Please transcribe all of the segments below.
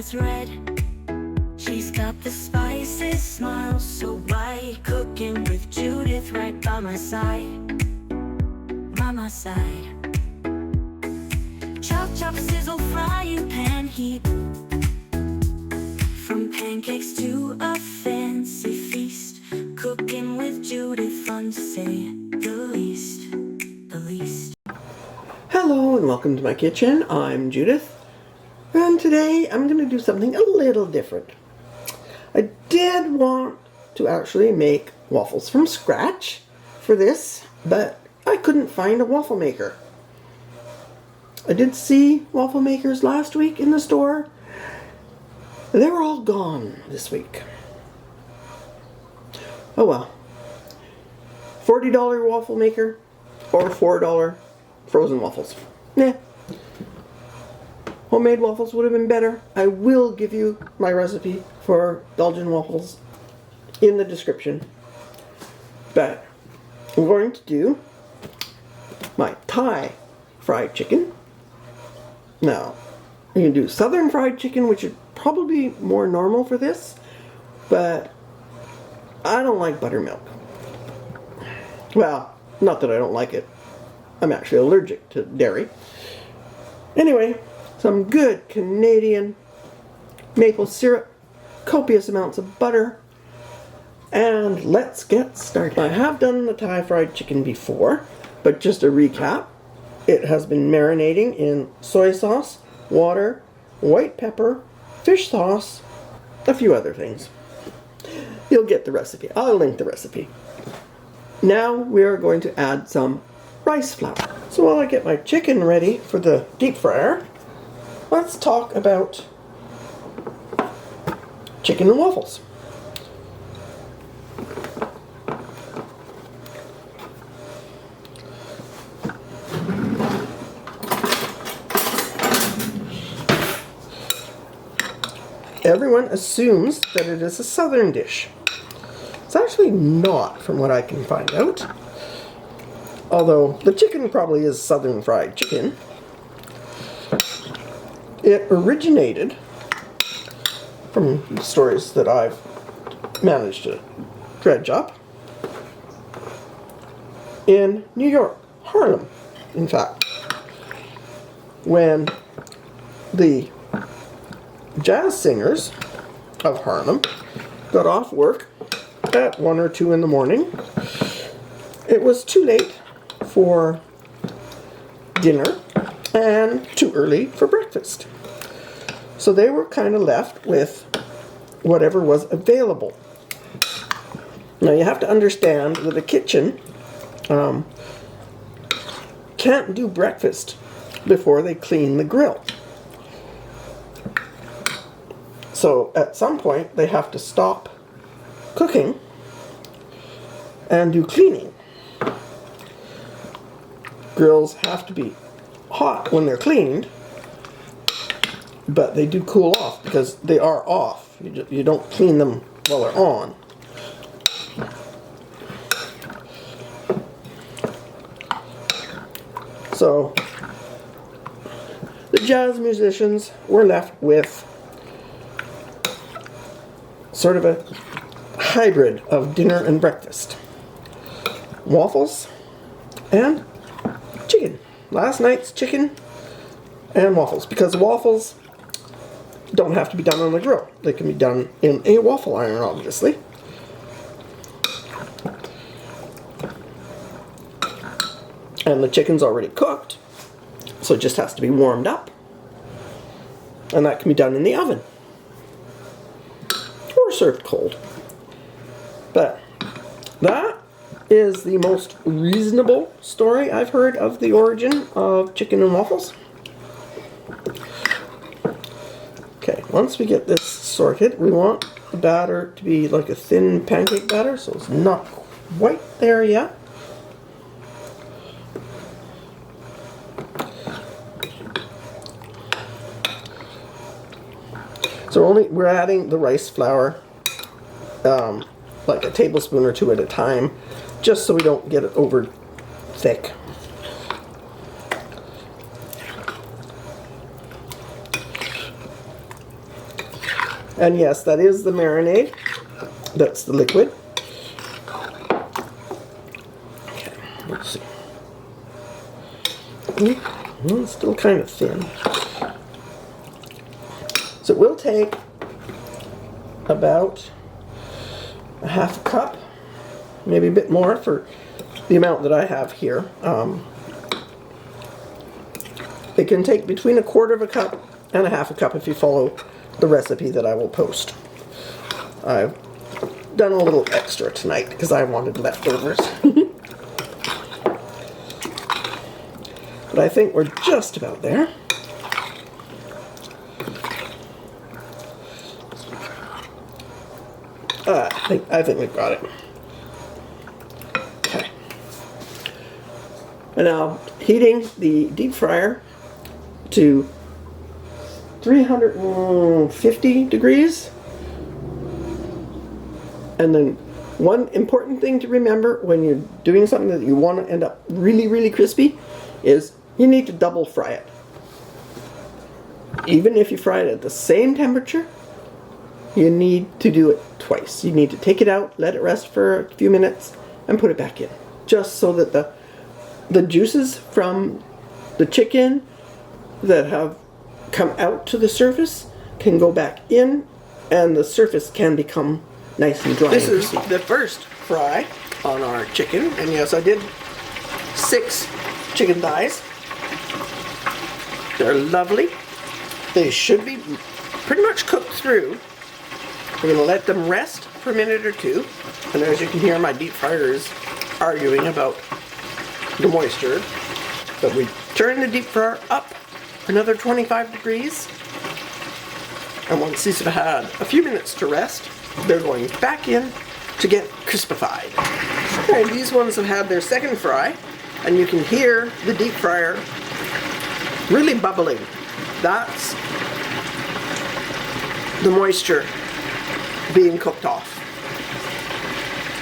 that's red. She's got the spices, smile so bright. Cooking with Judith right by my side. By my side. Chop, chop, sizzle, frying pan heat. From pancakes to a fancy feast. Cooking with Judith, fun to say the least. The least. Hello and welcome to my kitchen. I'm Judith. And today I'm going to do something a little different. I did want to actually make waffles from scratch for this, but I couldn't find a waffle maker. I did see waffle makers last week in the store. They were all gone this week. Oh well. $40 waffle maker or $4 frozen waffles. Nah. Homemade waffles would have been better. I will give you my recipe for Belgian waffles in the description. But I'm going to do my Thai fried chicken. Now, you can do Southern fried chicken, which is probably more normal for this, but I don't like buttermilk. Well, not that I don't like it. I'm actually allergic to dairy. Anyway, some good Canadian maple syrup, copious amounts of butter, and let's get started. I have done the Thai fried chicken before, but just a recap. It has been marinating in soy sauce, water, white pepper, fish sauce, a few other things. You'll get the recipe. I'll link the recipe. Now we are going to add some rice flour. So while I get my chicken ready for the deep fryer, let's talk about chicken and waffles. Everyone assumes that it is a southern dish. It's actually not, from what I can find out. Although the chicken probably is southern fried chicken. It originated from the stories that I've managed to dredge up in New York, Harlem, in fact, when the jazz singers of Harlem got off work at 1 or 2 in the morning. It was too late for dinner and too early for breakfast. So they were kind of left with whatever was available. Now you have to understand that a kitchen can't do breakfast before they clean the grill. So at some point they have to stop cooking and do cleaning. Grills have to be hot when they're cleaned, but they do cool off because they are off. You don't clean them while they're on. So the jazz musicians were left with sort of a hybrid of dinner and breakfast. Waffles and chicken. Last night's chicken and waffles, because waffles don't have to be done on the grill. They can be done in a waffle iron, obviously. And the chicken's already cooked, so it just has to be warmed up. And that can be done in the oven. Or served cold. But that is the most reasonable story I've heard of the origin of chicken and waffles. Okay, once we get this sorted, we want the batter to be like a thin pancake batter, so it's not quite there yet. So we're adding the rice flour, like a tablespoon or 2 at a time, just so we don't get it over thick. And yes, that is the marinade. That's the liquid. Okay, let's see. Well, it's still kind of thin. So it will take about a half a cup, maybe a bit more for the amount that I have here. It can take between a quarter of a cup and a half a cup if you follow the recipe that I will post. I've done a little extra tonight because I wanted leftovers. But I think we're just about there. I think we've got it. Okay. And now heating the deep fryer to 350 degrees. And then one important thing to remember when you're doing something that you want to end up really, really crispy is you need to double fry it. Even if you fry it at the same temperature, you need to do it twice. You need to take it out, let it rest for a few minutes, and put it back in. Just so that the juices from the chicken that have come out to the surface can go back in, and the surface can become nice and dry. This is the first fry on our chicken, and yes, I did 6 chicken thighs. They're lovely. They should be pretty much cooked through. We're going to let them rest for a minute or two, and as you can hear, my deep fryer is arguing about the moisture. But we turn the deep fryer up another 25 degrees, and once these have had a few minutes to rest, they're going back in to get crispified. Okay, these ones have had their second fry, and you can hear the deep fryer really bubbling. That's the moisture being cooked off.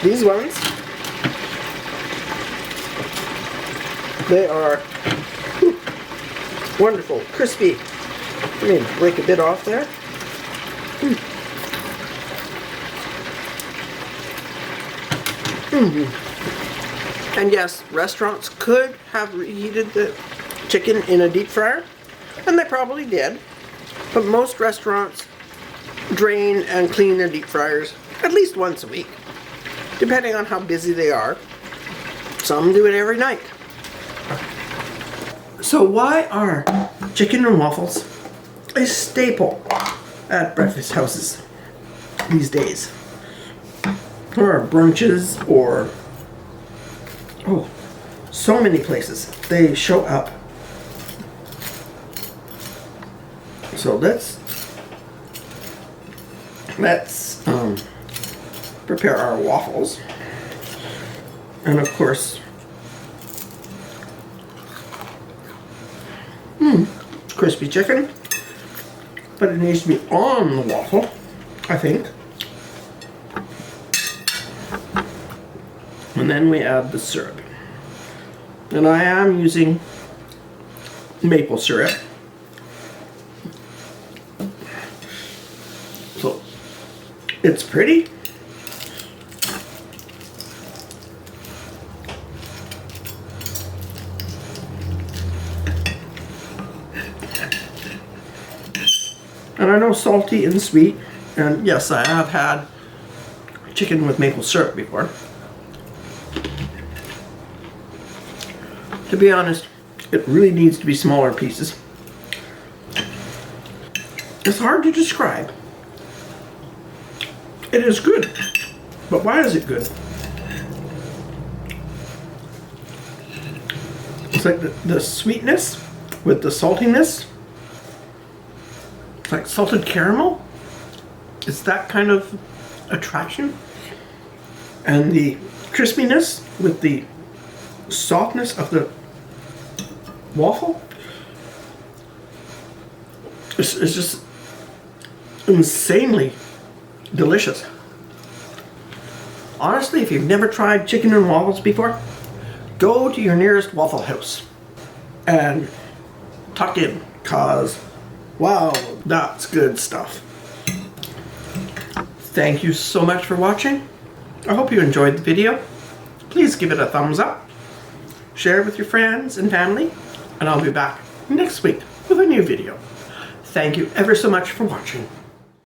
These ones, they are wonderful, crispy. Let me break a bit off there. And yes, restaurants could have reheated the chicken in a deep fryer, and they probably did, but most restaurants drain and clean their deep fryers at least once a week, depending on how busy they are. Some do it every night. So why are chicken and waffles a staple at breakfast houses these days? Or brunches, or so many places they show up. So let's prepare our waffles, and of course crispy chicken, but it needs to be on the waffle, I think. And then we add the syrup, and I am using maple syrup. So it's pretty. And I know salty and sweet, and yes, I have had chicken with maple syrup before. To be honest, it really needs to be smaller pieces. It's hard to describe. It is good, but why is it good? It's like the sweetness with the saltiness. It's like salted caramel. It's that kind of attraction. And the crispiness with the softness of the waffle. It's just insanely delicious. Honestly, if you've never tried chicken and waffles before, go to your nearest Waffle House and tuck in, cause wow, that's good stuff. Thank you so much for watching. I hope you enjoyed the video. Please give it a thumbs up, share it with your friends and family, and I'll be back next week with a new video. Thank you ever so much for watching.